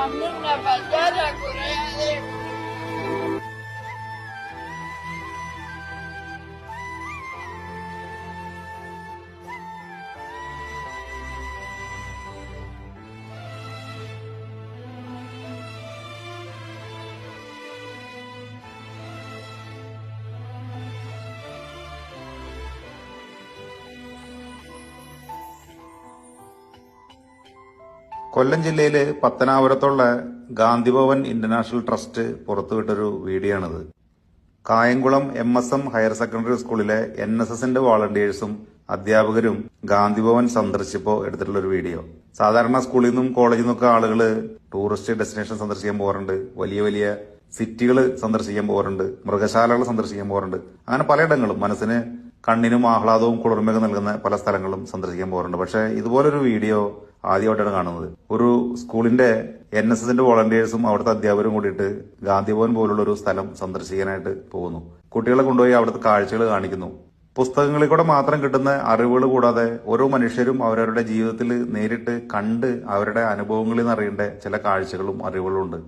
Mamma baciara Coreale. കൊല്ലം ജില്ലയില് പത്തനാപുരത്തുള്ള Gandhi Bhavan international trust പുറത്തുവിട്ടൊരു video ആണിത്. Kayamkulam MSM higher secondary സ്കൂളിലെ NSSന്റെ വോളണ്ടിയേഴ്സും അധ്യാപകരും ഗാന്ധിഭവൻ സന്ദർശിച്ചപ്പോൾ എടുത്തിട്ടുള്ള ഒരു വീഡിയോ. സാധാരണ സ്കൂളിൽ നിന്നും കോളേജിൽ നിന്നൊക്കെ ആളുകള് ടൂറിസ്റ്റ് ഡെസ്റ്റിനേഷൻ സന്ദർശിക്കാൻ പോകാറുണ്ട്, വലിയ വലിയ സിറ്റികൾ സന്ദർശിക്കാൻ പോകാറുണ്ട്, മൃഗശാലകൾ സന്ദർശിക്കാൻ പോകാറുണ്ട്. അങ്ങനെ പലയിടങ്ങളും മനസ്സിന് കണ്ണിനും ആഹ്ലാദവും കുളിർമയൊക്കെ നൽകുന്ന പല സ്ഥലങ്ങളും സന്ദർശിക്കാൻ പോകാറുണ്ട്. പക്ഷെ ഇതുപോലൊരു വീഡിയോ ആദ്യമായിട്ടാണ് കാണുന്നത്. ഒരു സ്കൂളിന്റെ NSSന്റെ വോളണ്ടിയേഴ്സും അവിടുത്തെ അധ്യാപകരും കൂടിയിട്ട് ഗാന്ധിഭവൻ പോലുള്ള ഒരു സ്ഥലം സന്ദർശിക്കാനായിട്ട് പോകുന്നു. കുട്ടികളെ കൊണ്ടുപോയി അവിടുത്തെ കാഴ്ചകൾ കാണിക്കുന്നു. പുസ്തകങ്ങളിൽ കൂടെ മാത്രം കിട്ടുന്ന അറിവുകൾ കൂടാതെ ഓരോ മനുഷ്യരും അവരവരുടെ ജീവിതത്തിൽ നേരിട്ട് കണ്ട് അവരുടെ അനുഭവങ്ങളിൽ നിന്ന് അറിയേണ്ട ചില കാഴ്ചകളും അറിവുകളും ഉണ്ട്.